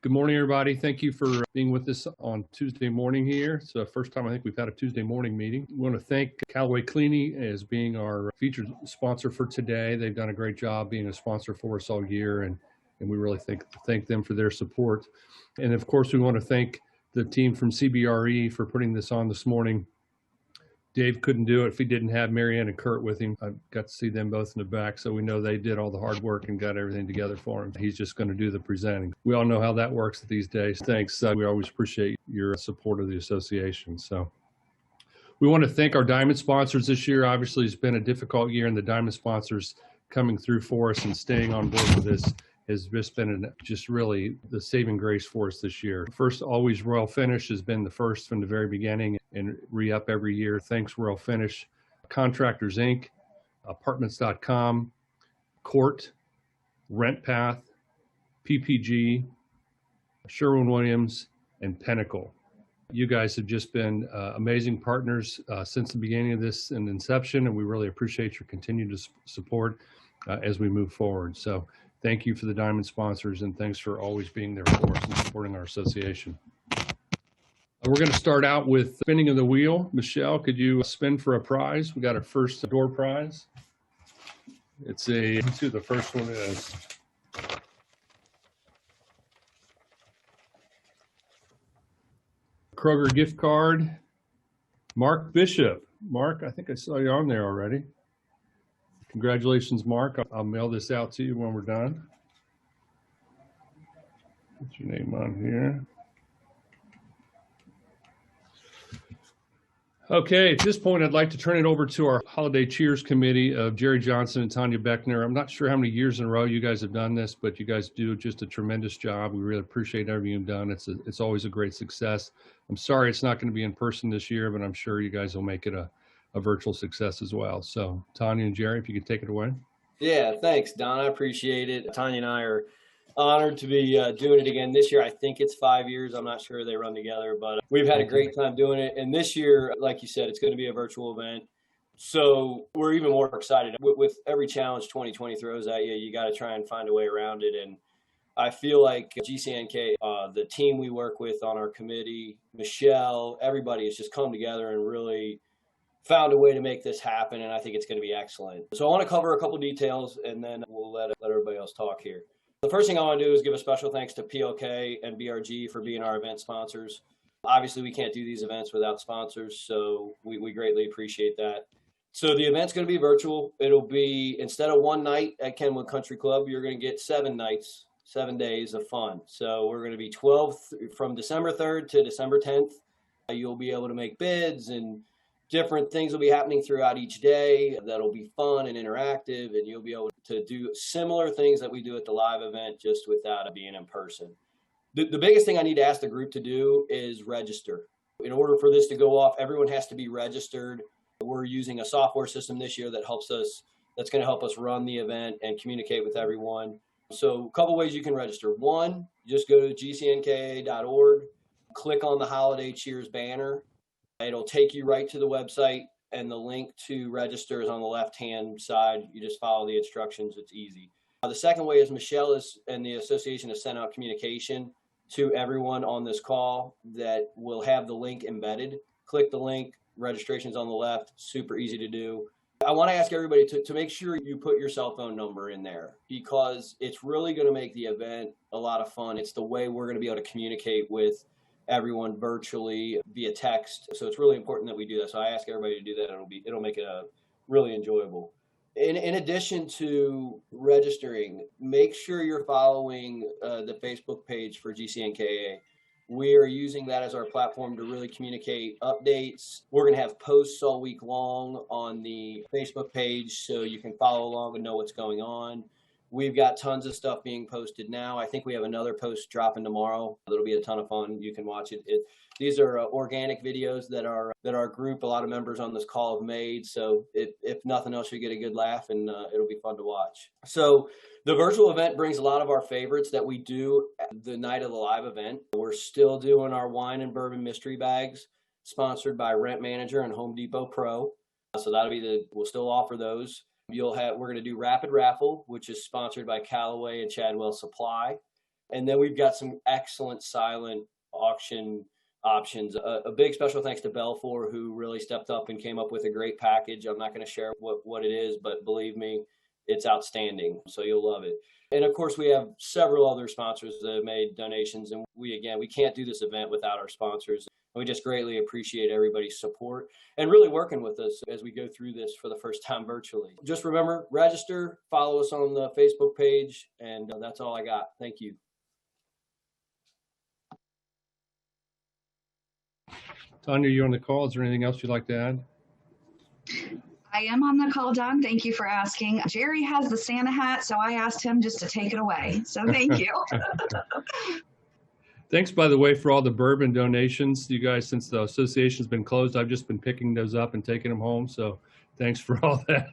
Good morning, everybody. Thank you for being with us on Tuesday morning here. It's the first time I think we've had a Tuesday morning meeting. We want to thank LIKELI as being our featured sponsor for today. They've done a great job being a sponsor for us all year, and we really thank them for their support. And of course, we want to thank the team from CBRE for putting this on this morning. Dave couldn't do it if he didn't have Marianne and Kurt with him. I got to see them both in the back, so we know they did all the hard work and got everything together for him. He's just going to do the presenting. We all know how that works these days. Thanks. We always appreciate your support of the association. So we want to thank our diamond sponsors this year. Obviously, it's been a difficult year, and the diamond sponsors coming through for us and staying on board with this has just been just really the saving grace for us this year. First, always Royal Finish has been the first from the very beginning and re-up every year. Thanks, Royal Finish. Contractors, Inc., Apartments.com, Court, RentPath, PPG, Sherwin-Williams, and Pinnacle. You guys have just been amazing partners since the beginning of this and inception, and we really appreciate your continued support as we move forward. So thank you for the diamond sponsors, and thanks for always being there for us and supporting our association. We're going to start out with spinning of the wheel. Michelle, could you spin for a prize? We got our first door prize. Let's see who the first one is. Kroger gift card. Mark Bishop. Mark, I think I saw you on there already. Congratulations, Mark. I'll mail this out to you when we're done. Put your name on here. Okay, at this point, I'd like to turn it over to our Holiday Cheers Committee of Jerry Johnson and Tanya Beckner. I'm not sure how many years in a row you guys have done this, but you guys do just a tremendous job. We really appreciate everything you've done. It's always a great success. I'm sorry it's not going to be in person this year, but I'm sure you guys will make it a virtual success as well. So Tanya and Jerry, if you could take it away. Yeah, thanks, Don. I appreciate it. Tanya and I are honored to be doing it again this year. I think it's 5 years. I'm not sure they run together, but we've had a great time doing it. And this year, like you said, it's going to be a virtual event. So we're even more excited. With every challenge 2020 throws at you, you got to try and find a way around it. And I feel like GCNK, the team we work with on our committee, Michelle, everybody has just come together and really found a way to make this happen. And I think it's going to be excellent. So I want to cover a couple details, and then we'll let everybody else talk here. The first thing I want to do is give a special thanks to PLK and BRG for being our event sponsors. Obviously, we can't do these events without sponsors, so we greatly appreciate that. So the event's going to be virtual. It'll be, instead of one night at Kenwood Country Club, you're going to get 7 nights, 7 days of fun. So we're going to be from December 3rd to December 10th. You'll be able to make bids, and different things will be happening throughout each day that'll be fun and interactive, and you'll be able to do similar things that we do at the live event, just without it being in person. The biggest thing I need to ask the group to do is register. In order for this to go off, everyone has to be registered. We're using a software system this year that's going to help us run the event and communicate with everyone. So a couple ways you can register. One, just go to gcnka.org, click on the Holiday Cheers banner. It'll take you right to the website, and the link to register is on the left-hand side. You just follow the instructions. It's easy. The second way is Michelle and the association has sent out communication to everyone on this call that will have the link embedded. Click the link. Registration's on the left. Super easy to do. I want to ask everybody to make sure you put your cell phone number in there, because it's really going to make the event a lot of fun. It's the way we're going to be able to communicate with everyone virtually via text. So it's really important that we do that. So I ask everybody to do that. It'll make it really enjoyable. In addition to registering, make sure you're following the Facebook page for GCNKA. We are using that as our platform to really communicate updates. We're going to have posts all week long on the Facebook page, so you can follow along and know what's going on. We've got tons of stuff being posted now. I think we have another post dropping tomorrow. That'll be a ton of fun. You can watch it. These are organic videos that our group, a lot of members on this call have made. So if nothing else, you get a good laugh, and it'll be fun to watch. So the virtual event brings a lot of our favorites that we do the night of the live event. We're still doing our wine and bourbon mystery bags, sponsored by Rent Manager and Home Depot Pro. So we'll still offer those. We're going to do Rapid Raffle, which is sponsored by Callaway and Chadwell Supply. And then we've got some excellent silent auction options. A big special thanks to Belfour, who really stepped up and came up with a great package. I'm not going to share what it is, but believe me, it's outstanding. So you'll love it. And of course, we have several other sponsors that have made donations. And we can't do this event without our sponsors. We just greatly appreciate everybody's support and really working with us as we go through this for the first time virtually. Just remember, register, follow us on the Facebook page, and that's all I got. Thank you. Tanya, you on the call? Is there anything else you'd like to add? I am on the call, John. Thank you for asking. Jerry has the Santa hat, so I asked him just to take it away. So thank you. Thanks, by the way, for all the bourbon donations. You guys, since the association's been closed, I've just been picking those up and taking them home. So thanks for all that.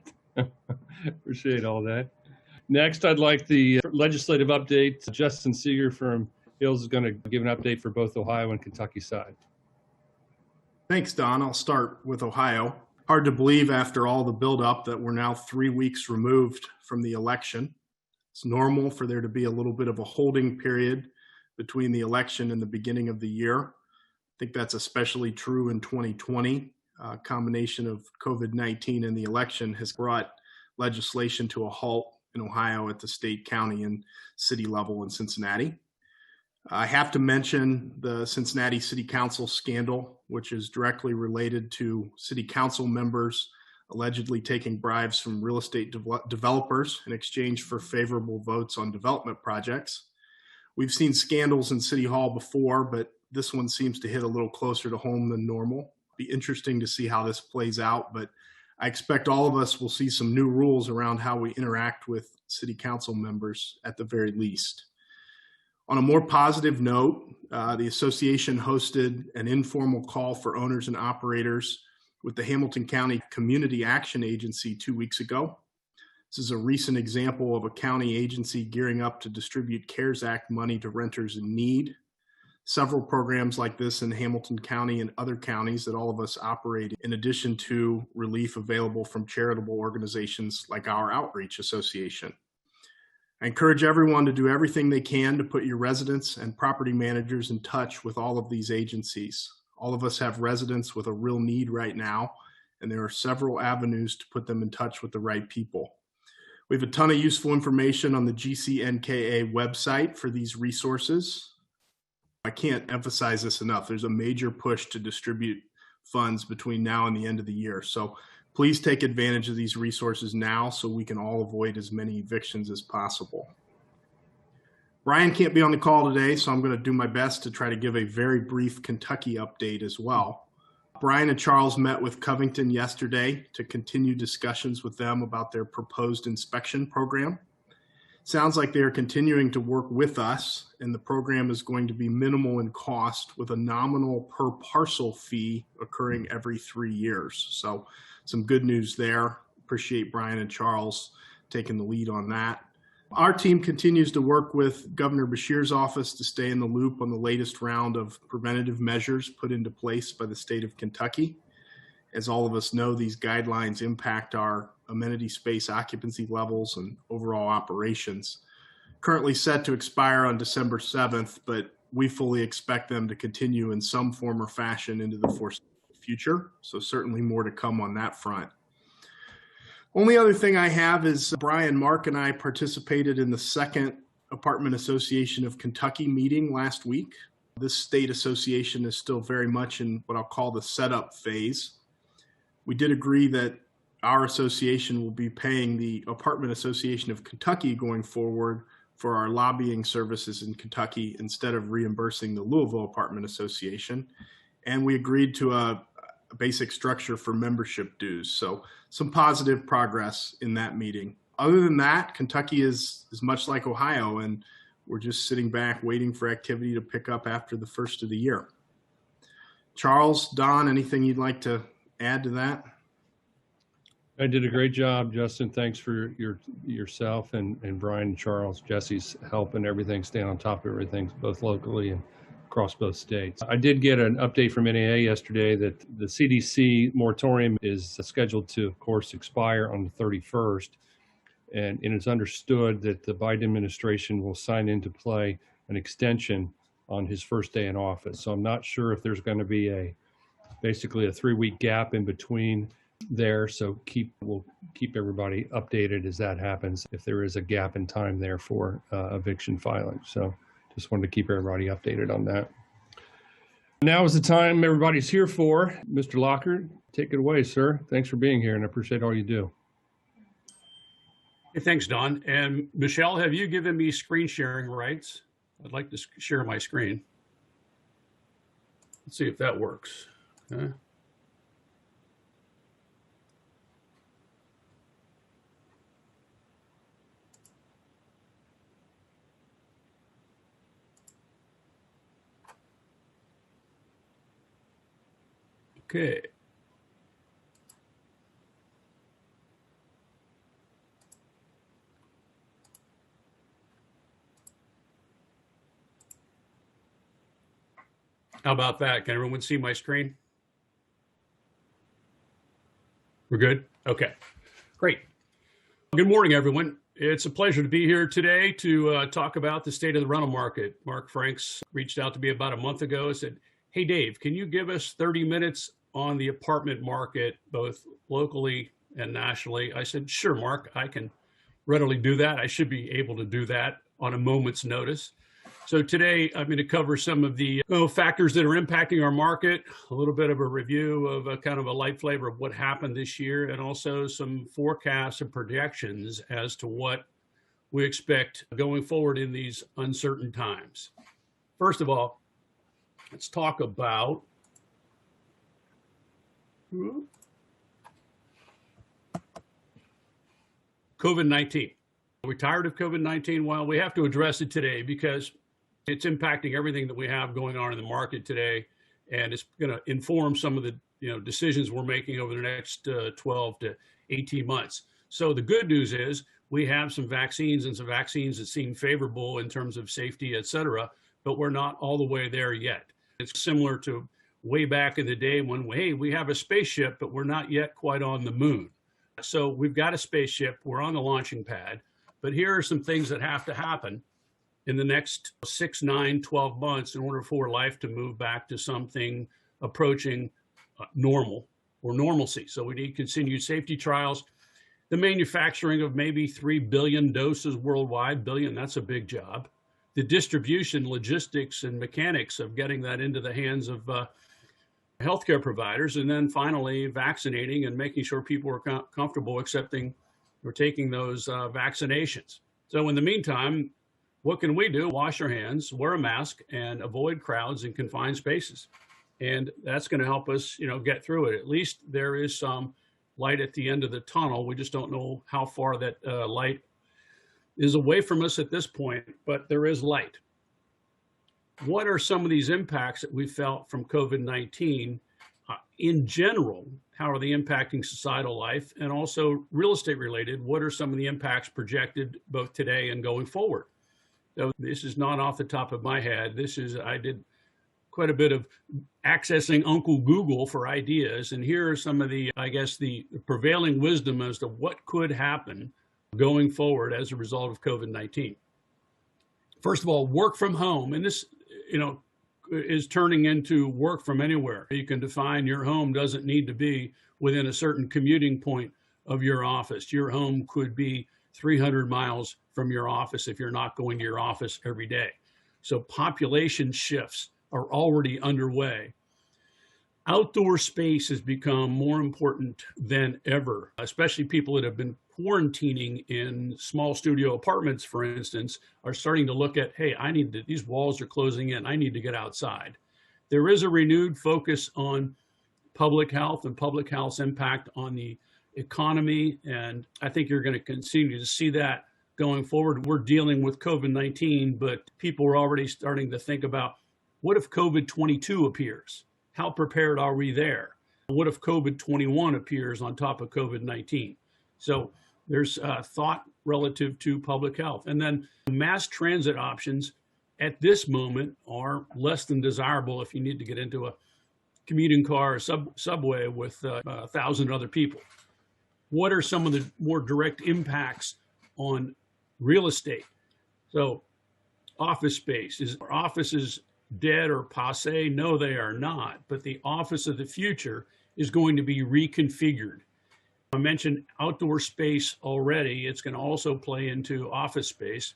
Appreciate all that. Next, I'd like the legislative update. Justin Seeger from Hills is going to give an update for both Ohio and Kentucky side. Thanks, Don. I'll start with Ohio. Hard to believe after all the buildup that we're now 3 weeks removed from the election. It's normal for there to be a little bit of a holding period between the election and the beginning of the year. I think that's especially true in 2020. A combination of COVID-19 and the election has brought legislation to a halt in Ohio at the state, county, and city level in Cincinnati. I have to mention the Cincinnati City Council scandal, which is directly related to city council members allegedly taking bribes from real estate developers in exchange for favorable votes on development projects. We've seen scandals in City Hall before, but this one seems to hit a little closer to home than normal. Be interesting to see how this plays out, but I expect all of us will see some new rules around how we interact with city council members at the very least. On a more positive note, the association hosted an informal call for owners and operators with the Hamilton County Community Action Agency 2 weeks ago. This is a recent example of a county agency gearing up to distribute CARES Act money to renters in need. Several programs like this in Hamilton County and other counties that all of us operate in addition to relief available from charitable organizations like our Outreach Association. I encourage everyone to do everything they can to put your residents and property managers in touch with all of these agencies. All of us have residents with a real need right now, and there are several avenues to put them in touch with the right people. We have a ton of useful information on the GCNKA website for these resources. I can't emphasize this enough. There's a major push to distribute funds between now and the end of the year. So please take advantage of these resources now so we can all avoid as many evictions as possible. Brian can't be on the call today, so I'm going to do my best to try to give a very brief Kentucky update as well. Brian and Charles met with Covington yesterday to continue discussions with them about their proposed inspection program. Sounds like they are continuing to work with us, and the program is going to be minimal in cost with a nominal per parcel fee occurring every 3 years. So some good news there. Appreciate Brian and Charles taking the lead on that. Our team continues to work with Governor Beshear's office to stay in the loop on the latest round of preventative measures put into place by the state of Kentucky. As all of us know, these guidelines impact our amenity space occupancy levels and overall operations. Currently set to expire on December 7th, but we fully expect them to continue in some form or fashion into the foreseeable future. So certainly more to come on that front. Only other thing I have is Brian, Mark, and I participated in the second Apartment Association of Kentucky meeting last week. This state association is still very much in what I'll call the setup phase. We did agree that our association will be paying the Apartment Association of Kentucky going forward for our lobbying services in Kentucky instead of reimbursing the Louisville Apartment Association. And we agreed to a basic structure for membership dues. So some positive progress in that meeting. Other than that, Kentucky is much like Ohio, and we're just sitting back waiting for activity to pick up after the first of the year. Charles, Don, anything you'd like to add to that? I did a great job, Justin. Thanks for yourself and Brian and Charles, Jesse's help and everything, staying on top of everything, both locally and across both states. I did get an update from NAA yesterday that the CDC moratorium is scheduled to, of course, expire on the 31st. And it is understood that the Biden administration will sign into play an extension on his first day in office. So I'm not sure if there's going to be basically a 3-week gap in between there. So we'll keep everybody updated as that happens, if there is a gap in time there for eviction filing. So just wanted to keep everybody updated on that. Now is the time everybody's here for. Mr. Lockard, take it away, sir. Thanks for being here, and I appreciate all you do. Hey, thanks, Don. And Michelle, have you given me screen sharing rights? I'd like to share my screen. Let's see if that works. Okay. Okay. How about that? Can everyone see my screen? We're good? Okay, great. Good morning, everyone. It's a pleasure to be here today to talk about the state of the rental market. Mark Franks reached out to me about a month ago and said, hey, Dave, can you give us 30 minutes on the apartment market, both locally and nationally? I said, sure, Mark, I can readily do that. I should be able to do that on a moment's notice. So today I'm going to cover some of the factors that are impacting our market, a little bit of a review of a kind of a light flavor of what happened this year, and also some forecasts and projections as to what we expect going forward in these uncertain times. First of all, let's talk about COVID-19. We're tired of COVID-19. Well, we have to address it today because it's impacting everything that we have going on in the market today, and it's going to inform some of the decisions we're making over the next 12 to 18 months. So the good news is we have some vaccines that seem favorable in terms of safety, et cetera, but we're not all the way there yet. It's similar to way back in the day when, hey, we have a spaceship, but we're not yet quite on the moon. So we've got a spaceship, we're on the launching pad, but here are some things that have to happen in the next 6, 9, 12 months in order for life to move back to something approaching normal or normalcy. So we need continued safety trials, the manufacturing of maybe 3 billion doses worldwide. Billion, that's a big job. The distribution, logistics, and mechanics of getting that into the hands of healthcare providers, and then finally vaccinating and making sure people are comfortable accepting or taking those vaccinations. So in the meantime, what can we do? Wash our hands, wear a mask, and avoid crowds in confined spaces. And that's going to help us, get through it. At least there is some light at the end of the tunnel. We just don't know how far that light is away from us at this point, but there is light. What are some of these impacts that we felt from COVID-19 in general? How are they impacting societal life? And also real estate related, what are some of the impacts projected both today and going forward? So this is not off the top of my head. I did quite a bit of accessing Uncle Google for ideas. And here are some of the prevailing wisdom as to what could happen going forward as a result of COVID-19. First of all, work from home. And this, is turning into work from anywhere. You can define your home doesn't need to be within a certain commuting point of your office. Your home could be 300 miles from your office if you're not going to your office every day. So population shifts are already underway. Outdoor space has become more important than ever, especially people that have been quarantining in small studio apartments, for instance, are starting to look at, hey, these walls are closing in, I need to get outside. There is a renewed focus on public health and public health's impact on the economy, and I think you're going to continue to see that going forward. We're dealing with COVID-19, but people are already starting to think about, what if COVID-22 appears? How prepared are we there? What if COVID-21 appears on top of COVID-19? So there's thought relative to public health. And then mass transit options at this moment are less than desirable if you need to get into a commuting car or subway with 1,000 other people. What are some of the more direct impacts on real estate? So office space. Is our offices dead or passe? No, they are not. But the office of the future is going to be reconfigured. I mentioned outdoor space already. It's going to also play into office space.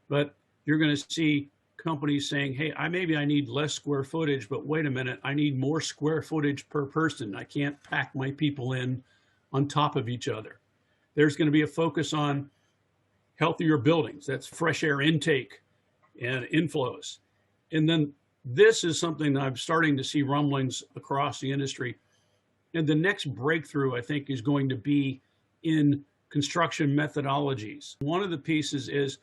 But you're going to see companies saying, hey, maybe I need less square footage, but wait a minute, I need more square footage per person. I can't pack my people in on top of each other. There's going to be a focus on healthier buildings. That's fresh air intake and inflows. And then this is something that I'm starting to see rumblings across the industry. And the next breakthrough, I think, is going to be in construction methodologies. One of the pieces is,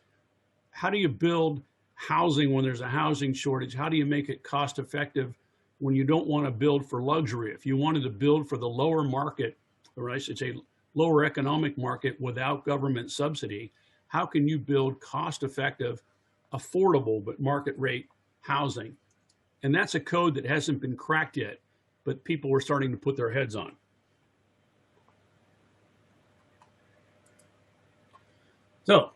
how do you build housing when there's a housing shortage? How do you make it cost effective when you don't want to build for luxury? If you wanted to build for the lower market, or I should say lower economic market without government subsidy, how can you build cost effective, affordable, but market rate housing? And that's a code that hasn't been cracked yet, but people are starting to put their heads on. So,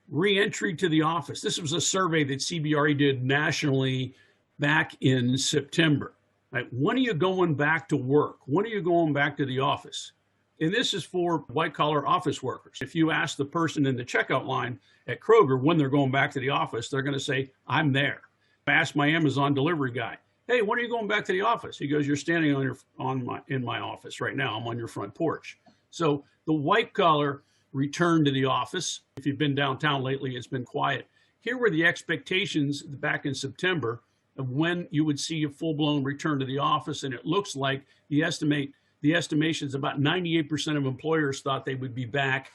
re-entry to the office. This was a survey that CBRE did nationally back in September. Right? When are you going back to work? When are you going back to the office? And this is for white-collar office workers. If you ask the person in the checkout line at Kroger when they're going back to the office, they're going to say, I'm there. I asked my Amazon delivery guy, hey, when are you going back to the office? He goes, you're standing in my office right now. I'm on your front porch. So the white-collar return to the office. If you've been downtown lately, it's been quiet. Here were the expectations back in September of when you would see a full-blown return to the office, and it looks like the estimations about 98% of employers thought they would be back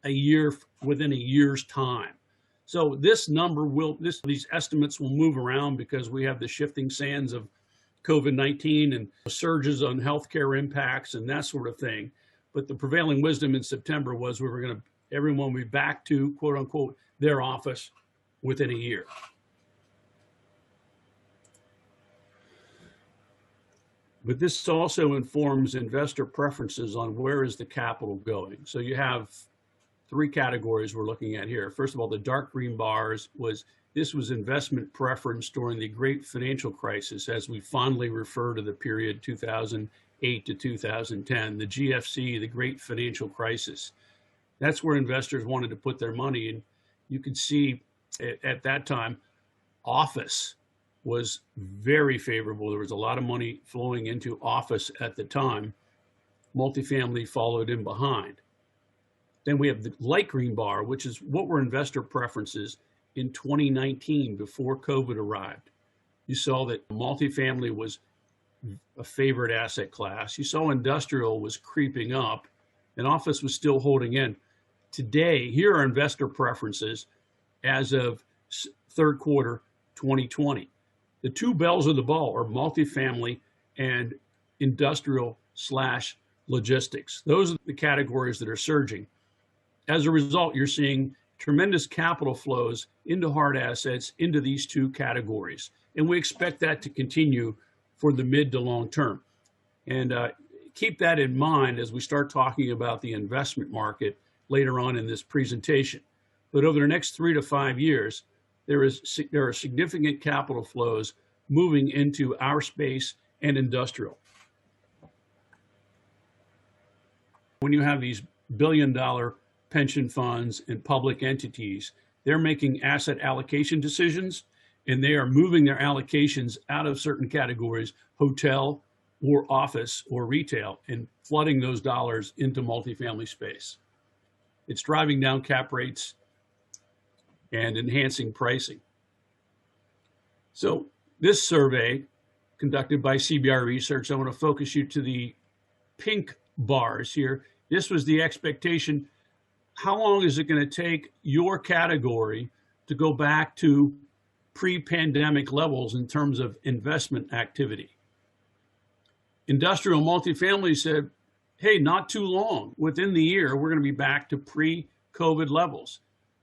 within a year's time. So this number these estimates will move around because we have the shifting sands of COVID-19 and surges on healthcare impacts and that sort of thing. But the prevailing wisdom in September was everyone will be back to, quote unquote, their office within a year. But this also informs investor preferences on where is the capital going. So you have three categories we're looking at here. First of all, the dark green bars was investment preference during the great financial crisis, as we fondly refer to the period 2008 to 2010, the GFC, the great financial crisis. That's where investors wanted to put their money. And you could see at that time, office was very favorable. There was a lot of money flowing into office at the time. Multifamily followed in behind. Then we have the light green bar, which is what were investor preferences in 2019 before COVID arrived. You saw that multifamily was a favorite asset class. You saw industrial was creeping up and office was still holding in. Today, here are investor preferences as of third quarter 2020. The two bells of the ball are multifamily and industrial/logistics. Those are the categories that are surging. As a result, you're seeing tremendous capital flows into hard assets into these two categories. And we expect that to continue for the mid to long term. And keep that in mind as we start talking about the investment market later on in this presentation. But over the next 3 to 5 years, there are significant capital flows moving into our space and industrial. When you have these billion-dollar pension funds and public entities, they're making asset allocation decisions, and they are moving their allocations out of certain categories, hotel or office or retail, and flooding those dollars into multifamily space. It's driving down cap rates and enhancing pricing. So this survey conducted by CBRE Research, I want to focus you to the pink bars here. This was the expectation. How long is it going to take your category to go back to pre-pandemic levels in terms of investment activity? Industrial multifamily said, hey, not too long. Within the year, we're going to be back to pre-COVID levels.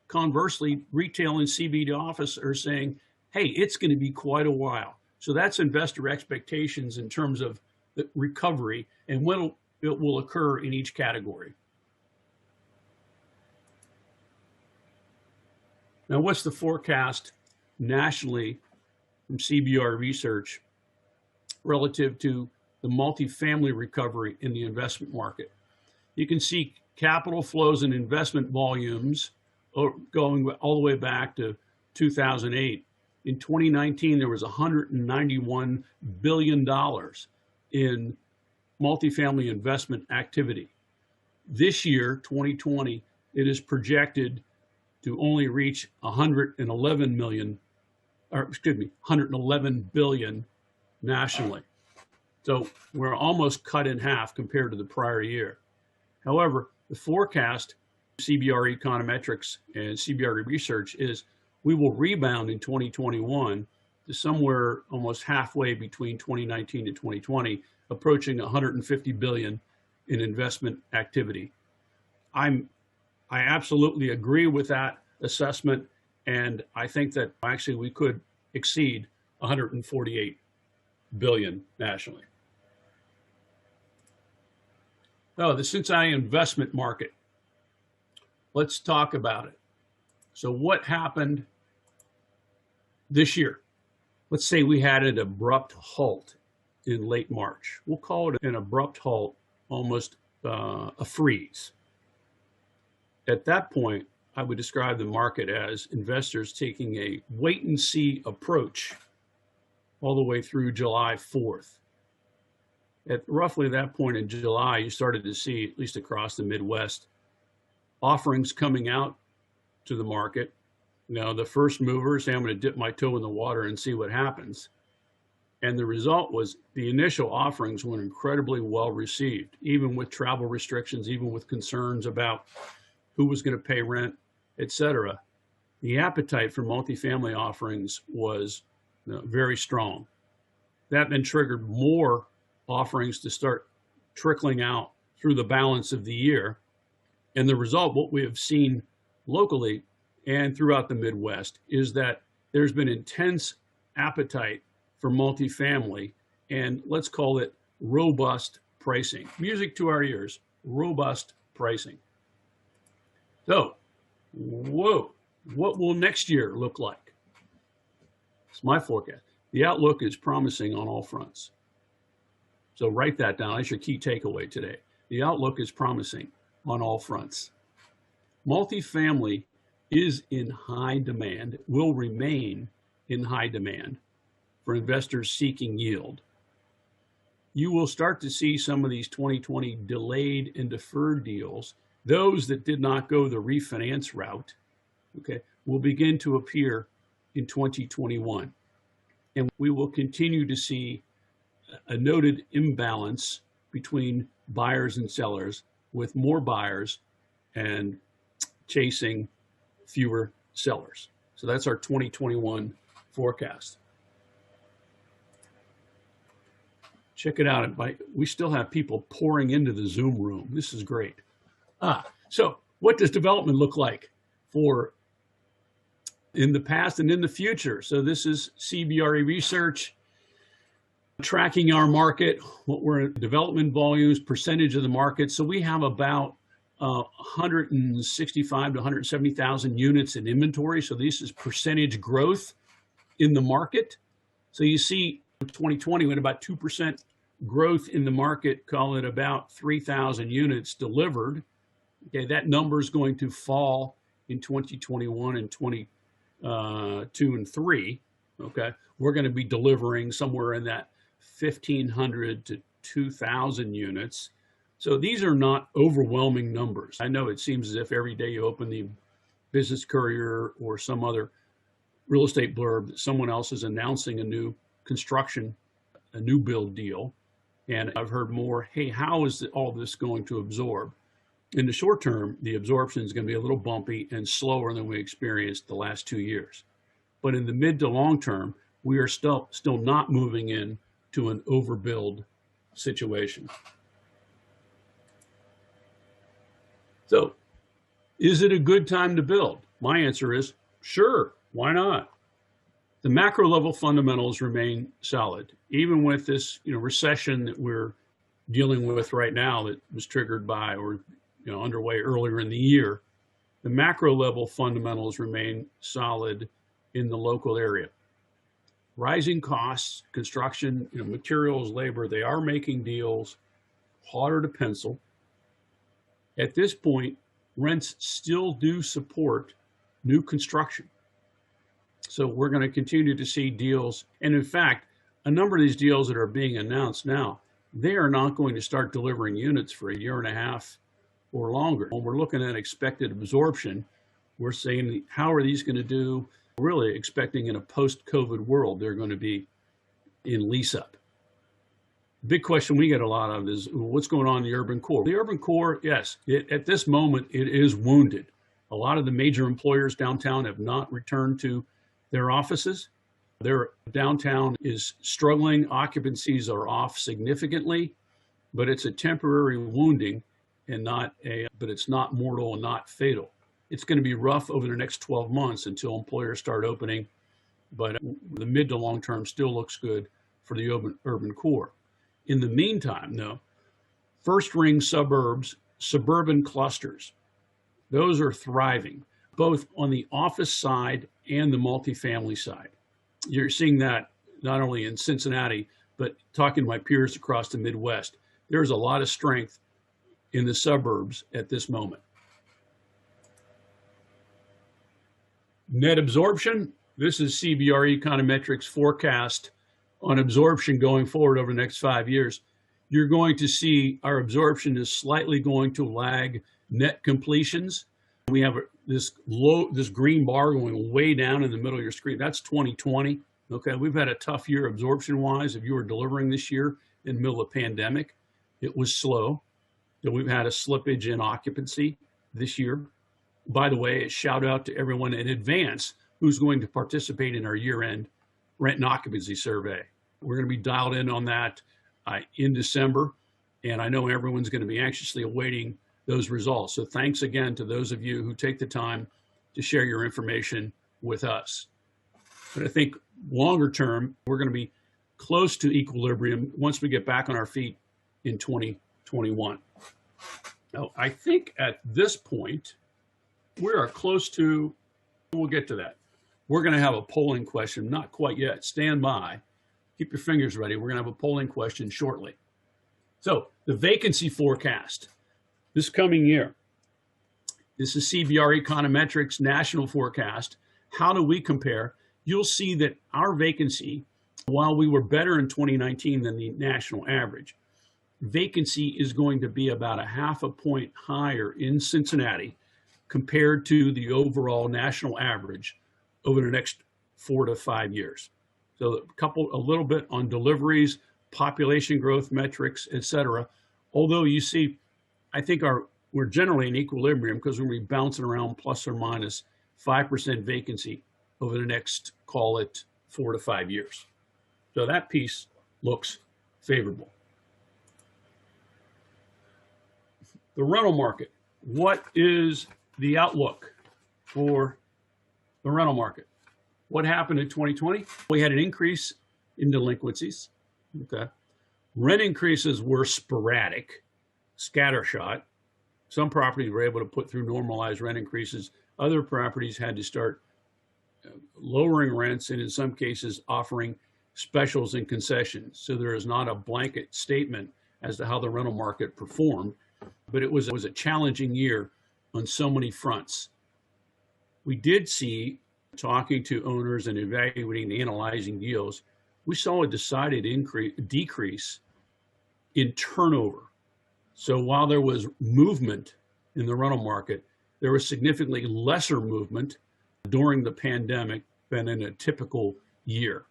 Conversely, retail and CBD office are saying, hey, it's going to be quite a while. So that's investor expectations in terms of the recovery and when it will occur in each category. Now, what's the forecast nationally from CBRE research relative to the multifamily recovery in the investment market? You can see capital flows and investment volumes going all the way back to 2008. In 2019, there was $191 billion in multifamily investment activity. This year, 2020, it is projected to only reach 111 billion nationally. So we're almost cut in half compared to the prior year. However, the forecast, CBRE Econometrics and CBRE Research, is we will rebound in 2021 to somewhere almost halfway between 2019 and 2020, approaching 150 billion in investment activity. I absolutely agree with that assessment, and I think that actually we could exceed 148 billion nationally. Oh, the Cincinnati investment market. Let's talk about it. So what happened this year? Let's say we had an abrupt halt in late March. We'll call it an abrupt halt, almost a freeze. At that point, I would describe the market as investors taking a wait and see approach all the way through July 4th. At roughly that point in July, you started to see, at least across the Midwest, offerings coming out to the market. Now, the first movers say, I'm going to dip my toe in the water and see what happens. And the result was the initial offerings were incredibly well received, even with travel restrictions, even with concerns about who was going to pay rent, et cetera. The appetite for multifamily offerings was very strong. That then triggered more offerings to start trickling out through the balance of the year. And the result, what we have seen locally and throughout the Midwest, is that there's been intense appetite for multifamily, and let's call it robust pricing. Music to our ears, robust pricing. So, what will next year look like? It's my forecast. The outlook is promising on all fronts. So write that down. That's your key takeaway today. The outlook is promising on all fronts. Multifamily is in high demand, will remain in high demand for investors seeking yield. You will start to see some of these 2020 delayed and deferred deals, those that did not go the refinance route, okay, will begin to appear in 2021. And we will continue to see a noted imbalance between buyers and sellers, with more buyers and chasing fewer sellers. So that's our 2021 forecast. Check it out. We still have people pouring into the Zoom room. This is great. So what does development look like for in the past and in the future? So this is CBRE research tracking our market, what we're development volumes, percentage of the market. So we have about 165 to 170,000 units in inventory. So this is percentage growth in the market. So you see 2020 we had about 2% growth in the market, call it about 3,000 units delivered. Okay, that number is going to fall in 2021 and 22 and 3. Okay, we're going to be delivering somewhere in that 1,500 to 2,000 units. So these are not overwhelming numbers. I know it seems as if every day you open the Business Courier or some other real estate blurb that someone else is announcing a new construction, a new build deal. And I've heard more, hey, how is all this going to absorb? In the short term, the absorption is going to be a little bumpy and slower than we experienced the last 2 years. But in the mid to long term, we are still not moving in to an overbuild situation. So, is it a good time to build? My answer is sure, why not? The macro level fundamentals remain solid, even with this recession that we're dealing with right now that was triggered by or underway earlier in the year. the macro level fundamentals remain solid in the local area. Rising costs, construction, materials, labor, they are making deals harder to pencil. At this point, rents still do support new construction. So we're going to continue to see deals. And in fact, a number of these deals that are being announced now, they are not going to start delivering units for a year and a half or longer. When we're looking at expected absorption, we're saying, how are these going to do? Really expecting in a post-COVID world, they're going to be in lease up. The big question we get a lot of is what's going on in the urban core? The urban core, yes, at this moment, it is wounded. A lot of the major employers downtown have not returned to their offices. Their downtown is struggling. Occupancies are off significantly, but it's a temporary wounding and but it's not mortal and not fatal. It's going to be rough over the next 12 months until employers start opening, but the mid to long term still looks good for the urban core. In the meantime, though, first ring suburbs, suburban clusters, those are thriving, both on the office side and the multifamily side. You're seeing that not only in Cincinnati, but talking to my peers across the Midwest, there's a lot of strength in the suburbs at this moment. Net absorption, this is CBRE econometrics forecast on absorption going forward over the next 5 years. You're going to see our absorption is slightly going to lag net completions. We have this green bar going way down in the middle of your screen. That's 2020. Okay, we've had a tough year absorption-wise. If you were delivering this year in the middle of the pandemic, it was slow. So we've had a slippage in occupancy this year. By the way, a shout out to everyone in advance who's going to participate in our year-end rent and occupancy survey. We're going to be dialed in on that in December, and I know everyone's going to be anxiously awaiting those results. So thanks again to those of you who take the time to share your information with us. But I think longer term, we're going to be close to equilibrium once we get back on our feet in 2021. Now, I think at this point, we are close to, we'll get to that. We're going to have a polling question, not quite yet. Stand by. Keep your fingers ready. We're going to have a polling question shortly. So the vacancy forecast this coming year. This is CBRE econometrics national forecast. How do we compare? You'll see that our vacancy, while we were better in 2019 than the national average, vacancy is going to be about 0.5 point higher in Cincinnati compared to the overall national average over the next 4 to 5 years. So a little bit on deliveries, population growth metrics, et cetera. Although you see, I think we're generally in equilibrium because we're going to be bouncing around plus or minus 5% vacancy over the next, call it 4 to 5 years. So that piece looks favorable. The rental market. What is the outlook for the rental market? What happened in 2020? We had an increase in delinquencies. Okay. Rent increases were sporadic, scattershot. Some properties were able to put through normalized rent increases. Other properties had to start lowering rents and in some cases offering specials and concessions. So there is not a blanket statement as to how the rental market performed, but it was a challenging year on so many fronts. We did see, talking to owners and evaluating and analyzing deals, we saw a decided decrease in turnover. So while there was movement in the rental market, there was significantly lesser movement during the pandemic than in a typical year.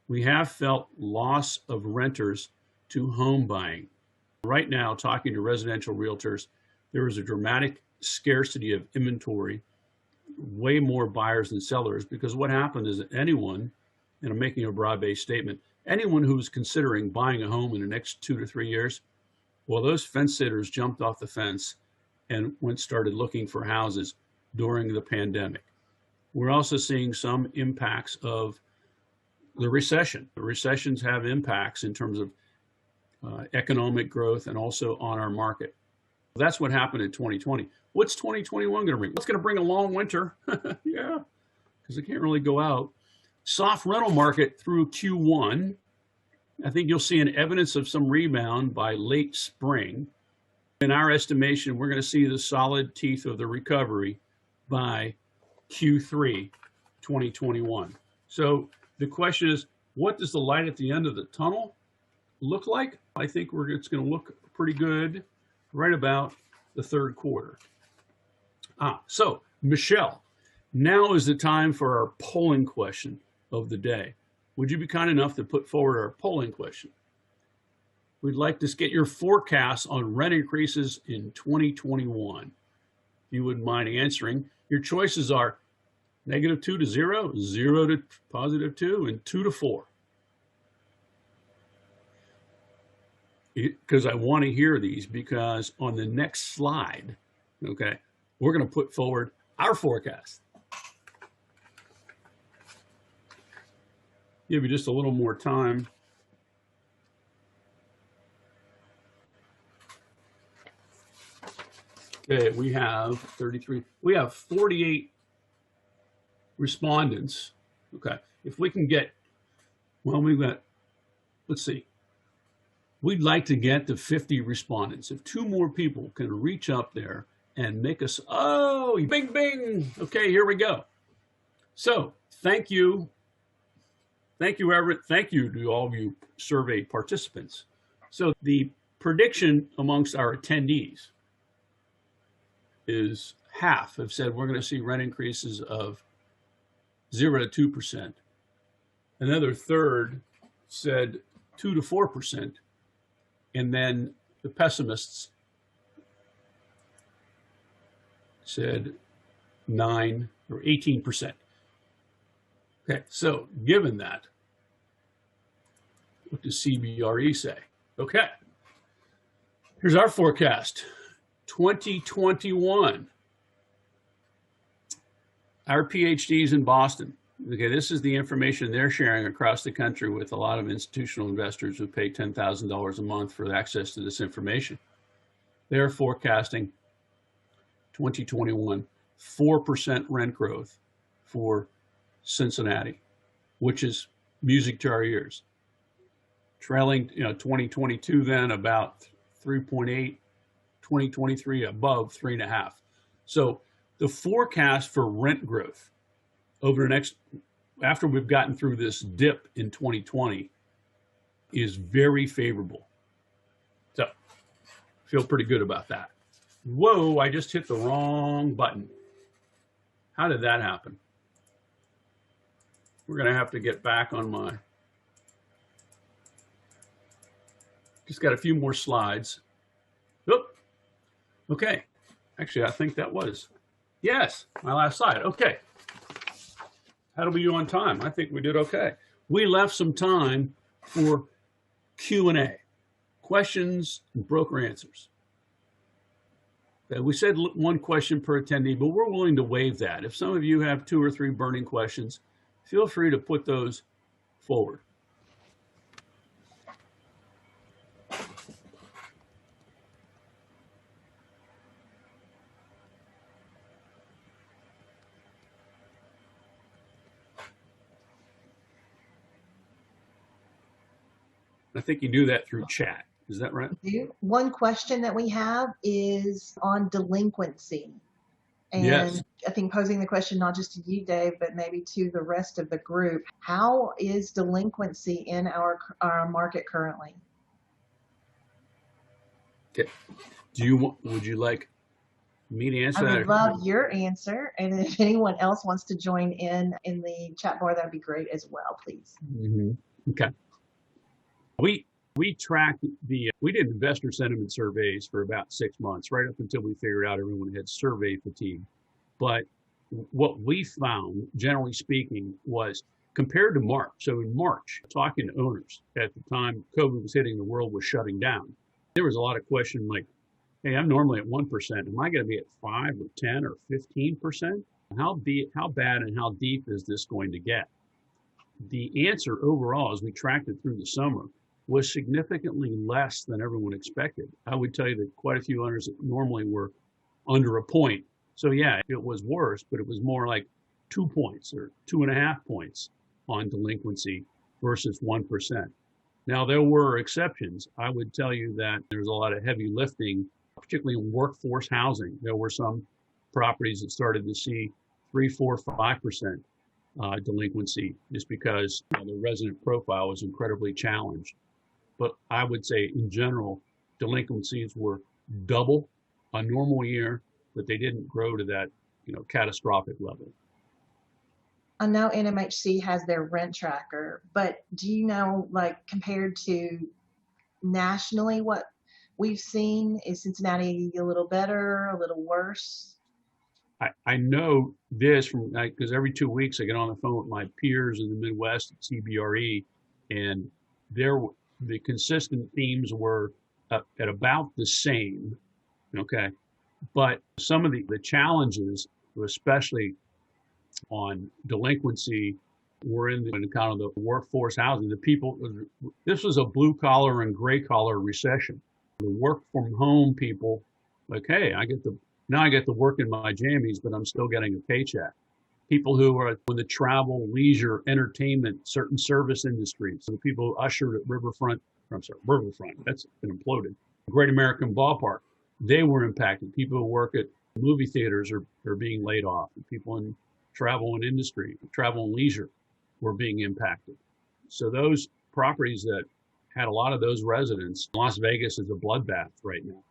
We have felt loss of renters to home buying. Right now, talking to residential realtors, there is a dramatic scarcity of inventory, way more buyers than sellers, because what happened is that anyone, and I'm making a broad-based statement, anyone who's considering buying a home in the next 2 to 3 years, well, those fence sitters jumped off the fence and started looking for houses during the pandemic. We're also seeing some impacts of the recession. The recessions have impacts in terms of economic growth and also on our market. That's what happened in 2020. What's 2021 going to bring? It's going to bring a long winter. Yeah, because it can't really go out. Soft rental market through Q1. I think you'll see an evidence of some rebound by late spring. In our estimation, we're going to see the solid teeth of the recovery by Q3 2021. So the question is, what does the light at the end of the tunnel look like? I think it's going to look pretty good right about the third quarter. So Michelle, now is the time for our polling question of the day. Would you be kind enough to put forward our polling question? We'd like to get your forecast on rent increases in 2021. If you wouldn't mind answering, your choices are -2 to 0, 0 to +2, and 2 to 4. Because I want to hear these, because on the next slide, okay, we're going to put forward our forecast. Give you just a little more time. Okay, we have 33, we have 48 respondents. Okay, if we can get, well, we've got, let's see, we'd like to get to 50 respondents. If 2 more people can reach up there and make us, oh, bing, bing. Okay, here we go. So thank you. Thank you, Everett. Thank you to all of you survey participants. So the prediction amongst our attendees is half have said we're going to see rent increases of 0 to 2%. Another third said 2 to 4%. And then the pessimists said 9 or 18%. Okay, so given that, what does CBRE say? Okay, here's our forecast. 2021, our PhDs in Boston. Okay, this is the information they're sharing across the country with a lot of institutional investors who pay $10,000 a month for access to this information. They're forecasting 2021, 4% rent growth for Cincinnati, which is music to our ears. Trailing, 2022 then about 3.8, 2023 above 3.5. So the forecast for rent growth over the next, after we've gotten through this dip in 2020, is very favorable. So feel pretty good about that. Whoa, I just hit the wrong button. How did that happen? We're going to have to get back on my, just got a few more slides. Oop. Okay. Actually, I think that was, yes, my last slide. Okay. How did we do on time? I think we did okay. We left some time for Q&A, questions and broker answers. Okay, we said 1 question per attendee, but we're willing to waive that. If some of you have 2 or 3 burning questions, feel free to put those forward. I think you do that through chat. Is that right? One question that we have is on delinquency. And yes. I think posing the question not just to you, Dave, but maybe to the rest of the group, how is delinquency in our market currently? Okay. Would you like me to answer that? I would love your answer. And if anyone else wants to join in the chat bar, that would be great as well, please. Mm-hmm. Okay. We tracked we did investor sentiment surveys for about 6 months, right up until we figured out everyone had survey fatigue. But what we found, generally speaking, was compared to March. So in March, talking to owners at the time COVID was hitting, the world was shutting down. There was a lot of question like, hey, I'm normally at 1%. Am I going to be at 5 or 10 or 15%? How bad and how deep is this going to get? The answer overall, as we tracked it through the summer, was significantly less than everyone expected. I would tell you that quite a few owners that normally were under a point. So yeah, it was worse, but it was more like 2 points or 2.5 points on delinquency versus 1%. Now, there were exceptions. I would tell you that there's a lot of heavy lifting, particularly in workforce housing. There were some properties that started to see 3, 4, 5% delinquency just because the resident profile was incredibly challenged. But I would say in general, delinquencies were double a normal year, but they didn't grow to that, catastrophic level. I know NMHC has their rent tracker, but do you know, like compared to nationally, what we've seen? Is Cincinnati a little better, a little worse? I know this from because every 2 weeks I get on the phone with my peers in the Midwest at CBRE, and the consistent themes were at about the same. Okay, but some of the challenges, especially on delinquency, were in kind of the workforce housing. The people, this was a blue collar and gray collar recession. The work from home people, like, hey, I get to work in my jammies, but I'm still getting a paycheck. People who are in the travel, leisure, entertainment, certain service industries. So the people who ushered at Riverfront, that's been imploded. Great American Ballpark, they were impacted. People who work at movie theaters are being laid off. People in travel and industry, travel and leisure were being impacted. So those properties that had a lot of those residents, Las Vegas is a bloodbath right now.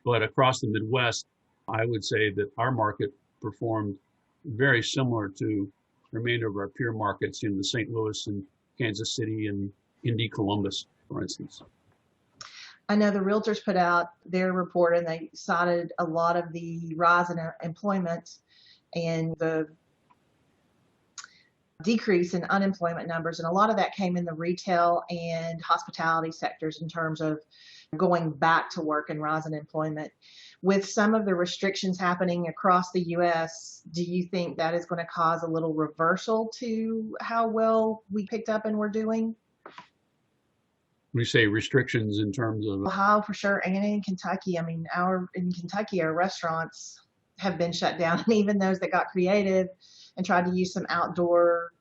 But across the Midwest, I would say that our market performed very similar to the remainder of our peer markets in the St. Louis and Kansas City and Indy, Columbus, for instance. I know the realtors put out their report and they cited a lot of the rise in employment and the decrease in unemployment numbers. And a lot of that came in the retail and hospitality sectors in terms of going back to work and rise in employment. With some of the restrictions happening across the U.S., do you think that is going to cause a little reversal to how well we picked up and we're doing? When you say restrictions in terms of Ohio for sure, and in Kentucky. I mean, in Kentucky, our restaurants have been shut down, and even those that got creative and tried to use some outdoor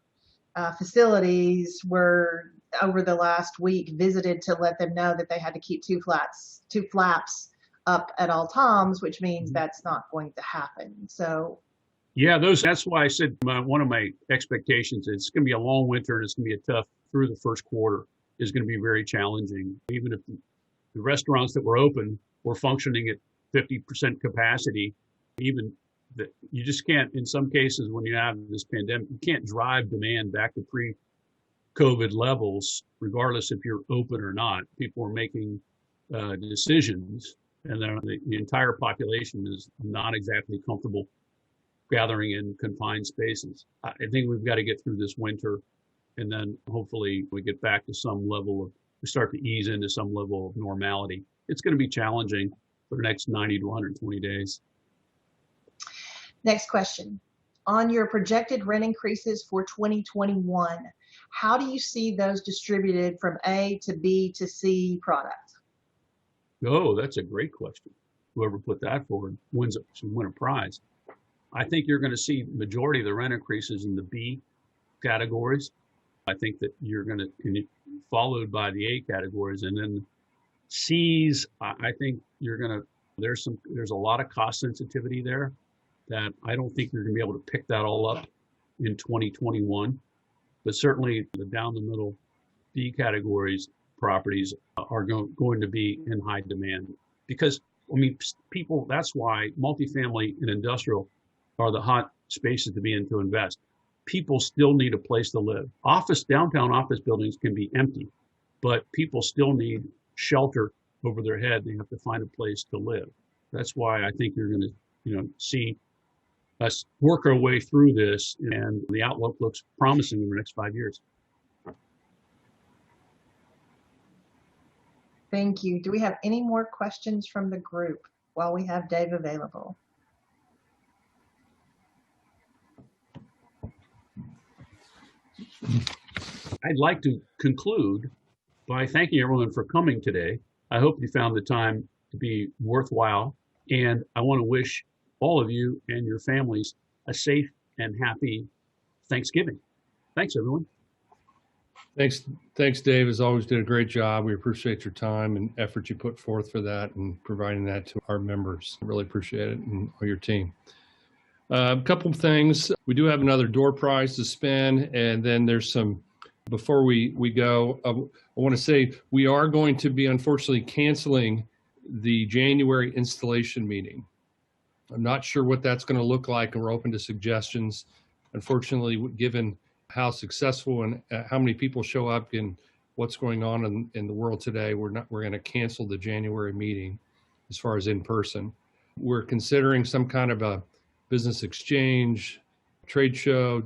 facilities were over the last week visited to let them know that they had to keep two flaps up at all times, which means that's not going to happen. So yeah, that's why I said one of my expectations, it's going to be a long winter and it's going to be a tough through the first quarter is going to be very challenging. Even if the restaurants that were open were functioning at 50% capacity, even that you just can't, in some cases when you have this pandemic, you can't drive demand back to pre-COVID levels, regardless if you're open or not. People are making decisions, and the entire population is not exactly comfortable gathering in confined spaces. I think we've got to get through this winter, and then hopefully we get back to some level we start to ease into some level of normality. It's going to be challenging for the next 90 to 120 days. Next question. On your projected rent increases for 2021, how do you see those distributed from A to B to C product? Oh, that's a great question. Whoever put that forward should win a prize. I think you're going to see majority of the rent increases in the B categories. I think that you're going to, followed by the A categories, and then C's. I think you're going to. There's a lot of cost sensitivity there that I don't think you're going to be able to pick that all up in 2021. But certainly the down the middle B categories properties are going to be in high demand because people. That's why multifamily and industrial are the hot spaces to be in to invest. People still need a place to live. Downtown office buildings can be empty, but people still need shelter over their head. They have to find a place to live. That's why I think you're going to, see us work our way through this, and the outlook looks promising in the next 5 years. Thank you. Do we have any more questions from the group while we have Dave available? I'd like to conclude by thanking everyone for coming today. I hope you found the time to be worthwhile, and I want to wish all of you and your families a safe and happy Thanksgiving. Thanks, everyone. Thanks, Dave. As always, did a great job. We appreciate your time and effort you put forth for that and providing that to our members. I really appreciate it and all your team. A couple of things. We do have another door prize to spin, and then there's some, before we go, I want to say we are going to be unfortunately canceling the January installation meeting. I'm not sure what that's going to look like, and we're open to suggestions. Unfortunately, given how successful and how many people show up and what's going on in the world today, we're going to cancel the January meeting as far as in person. We're considering some kind of a business exchange, trade show,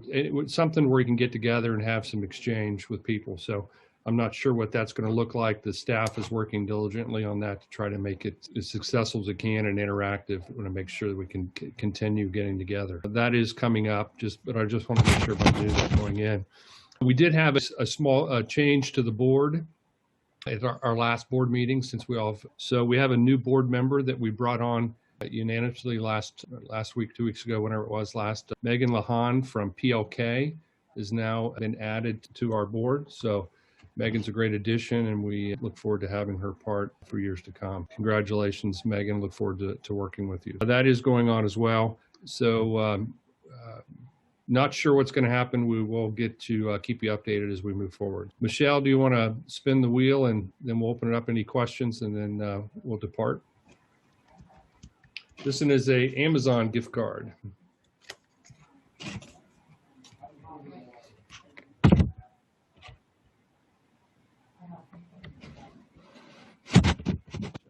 something where we can get together and have some exchange with people. So I'm not sure what that's going to look like. The staff is working diligently on that to try to make it as successful as it can and interactive. We want to make sure that we can continue getting together. That is coming up, but I just want to make sure everybody knew that going in. We did have a small change to the board at our last board meeting so we have a new board member that we brought on unanimously last week, 2 weeks ago, whenever it was last. Megan Lahan from PLK has now been added to our board. So Megan's a great addition, and we look forward to having her part for years to come. Congratulations, Megan. Look forward to working with you. That is going on as well. So not sure what's going to happen. We will get to keep you updated as we move forward. Michelle, do you want to spin the wheel, and then we'll open it up any questions, and then we'll depart? This one is a Amazon gift card.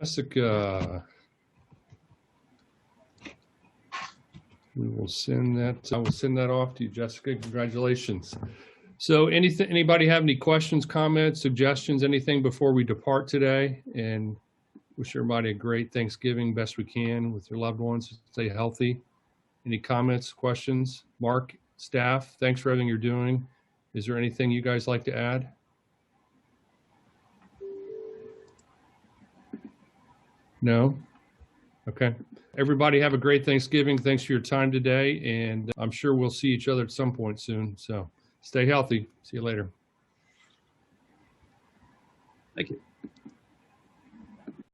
Jessica, we will send that. I will send that off to you, Jessica. Congratulations. So anybody have any questions, comments, suggestions, anything before we depart today? And wish everybody a great Thanksgiving, best we can with your loved ones. Stay healthy. Any comments, questions? Mark, staff, thanks for everything you're doing. Is there anything you guys like to add? No? Okay. Everybody have a great Thanksgiving. Thanks for your time today. And I'm sure we'll see each other at some point soon. So stay healthy. See you later. Thank you.